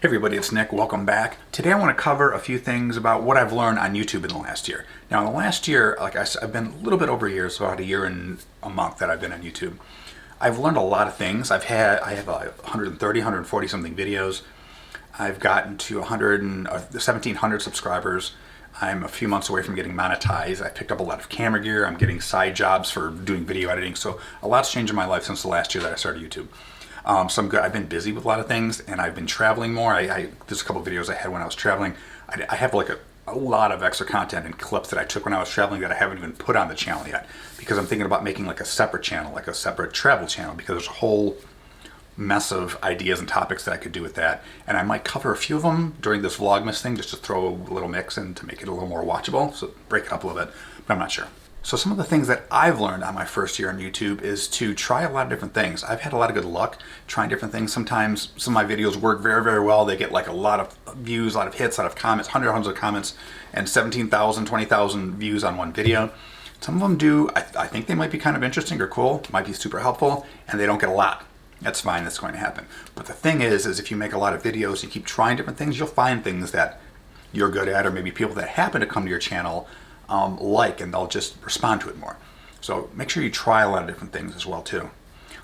Hey everybody, it's Nick. Welcome back. Today I want to cover a few things about what I've learned on YouTube in the last year. Now in the last year, like I said, I've been a little bit over a year, so about a year and a month that I've been on YouTube. I've learned a lot of things. I have 130, 140 something videos. I've gotten to 1,700 subscribers. I'm a few months away from getting monetized. I picked up a lot of camera gear. I'm getting side jobs for doing video editing. So a lot's changed in my life since the last year that I started YouTube. So I'm good. I've been busy with a lot of things, and I've been traveling more. There's a couple of videos I had when I was traveling. I have like a lot of extra content and clips that I took when I was traveling that I haven't even put on the channel yet, because I'm thinking about making like a separate channel, like a separate travel channel, because there's a whole mess of ideas and topics that I could do with that. And I might cover a few of them during this Vlogmas thing, just to throw a little mix in to make it a little more watchable, so break it up a little bit, but I'm not sure. So some of the things that I've learned on my first year on YouTube is to try a lot of different things. I've had a lot of good luck trying different things. Sometimes some of my videos work very, very well. They get like a lot of views, a lot of hits, a lot of comments, hundreds of comments, and 17,000, 20,000 views on one video. Some of them do, I think they might be kind of interesting or cool, might be super helpful, and they don't get a lot. That's fine, that's going to happen. But the thing is if you make a lot of videos, you keep trying different things, you'll find things that you're good at, or maybe people that happen to come to your channel and they'll just respond to it more. So make sure you try a lot of different things as well too.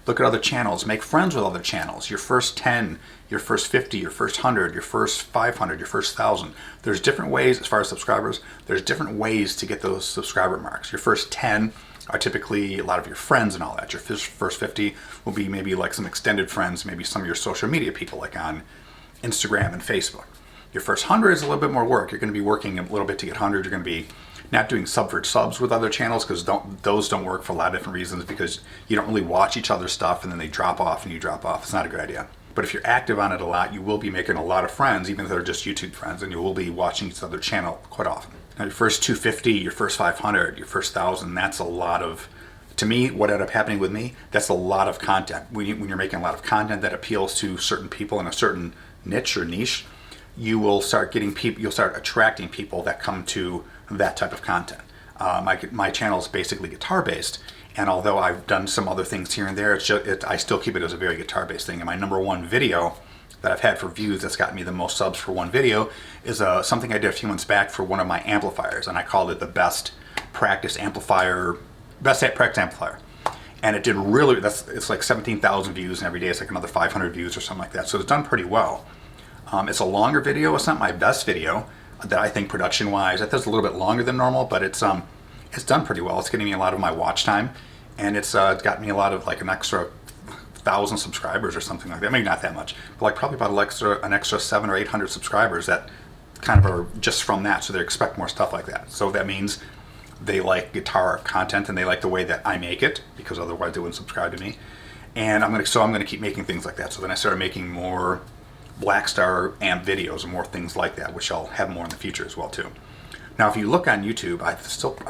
Look at other channels, make friends with other channels. Your first 10, your first 50, your first 100, your first 500, your first 1,000. There's different ways, as far as subscribers, there's different ways to get those subscriber marks. Your first 10 are typically a lot of your friends and all that. Your first 50 will be maybe like some extended friends, maybe some of your social media people like on Instagram and Facebook. Your first 100 is a little bit more work. You're going to be working a little bit to get 100. You're going to be not doing sub for subs with other channels, because those don't work for a lot of different reasons, because you don't really watch each other's stuff and then they drop off and you drop off. It's not a good idea. But if you're active on it a lot, you will be making a lot of friends, even if they're just YouTube friends, and you will be watching each other's channel quite often. Now your first 250, your first 500, your first 1,000, that's a lot of, to me, what ended up happening with me, that's a lot of content. When you're making a lot of content that appeals to certain people in a certain niche or niche, you will start getting people, you'll start attracting people that come to that type of content. My channel is basically guitar based, and although I've done some other things here and there, I still keep it as a very guitar based thing. And my #1 video that I've had for views that's gotten me the most subs for one video is something I did a few months back for one of my amplifiers, and I called it the best practice amplifier. And it did really, it's like 17,000 views, and every day it's like another 500 views or something like that. So it's done pretty well. It's a longer video. It's not my best video that I think production-wise. I think it's a little bit longer than normal, but it's done pretty well. It's getting me a lot of my watch time, and it's got me a lot of like an extra 1,000 subscribers or something like that. Maybe not that much, but like probably about an extra 700 or 800 subscribers that kind of are just from that. So they expect more stuff like that. So that means they like guitar content and they like the way that I make it, because otherwise they wouldn't subscribe to me. And I'm gonna keep making things like that. So then I started making more Blackstar amp videos and more things like that, which I'll have more in the future as well too. Now if you look on YouTube, I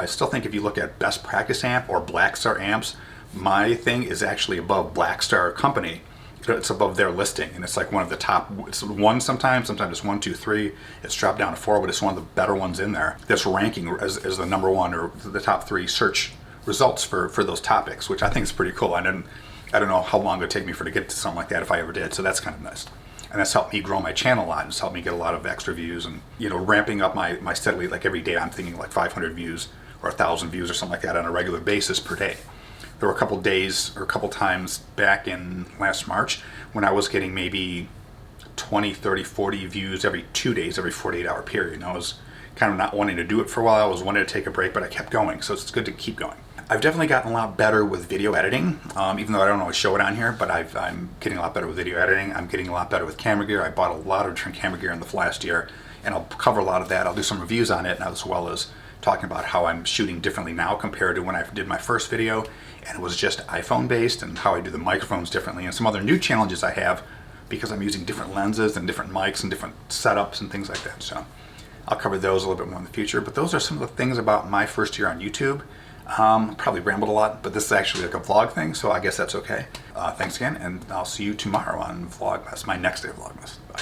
still think if you look at best practice amp or Blackstar amps, my thing is actually above Blackstar company. It's above their listing, and it's like one of the top, it's 1 sometimes it's 1, 2, 3, it's dropped down to 4, but it's one of the better ones in there that's ranking as the #1 or the top 3 search results for those topics, which I think is pretty cool. I don't know how long it would take me to get to something like that if I ever did, so that's kind of nice. And that's helped me grow my channel a lot. It's helped me get a lot of extra views, and ramping up my steadily, like every day I'm thinking like 500 views or 1,000 views or something like that on a regular basis per day. There were a couple days or a couple times back in last March when I was getting maybe 20, 30, 40 views every 2 days, every 48-hour period. And I was kind of not wanting to do it for a while. I was wanting to take a break, but I kept going, so it's good to keep going. I've definitely gotten a lot better with video editing, even though I don't always show it on here, but I'm getting a lot better with video editing. I'm getting a lot better with camera gear. I bought a lot of different camera gear in the last year, and I'll cover a lot of that. I'll do some reviews on it, as well as talking about how I'm shooting differently now compared to when I did my first video, and it was just iPhone based, and how I do the microphones differently, and some other new challenges I have because I'm using different lenses and different mics and different setups and things like that. So I'll cover those a little bit more in the future, but those are some of the things about my first year on YouTube. Probably rambled a lot, but this is actually like a vlog thing, so I guess that's okay. Thanks again, and I'll see you tomorrow on Vlogmas, my next day of Vlogmas. Bye.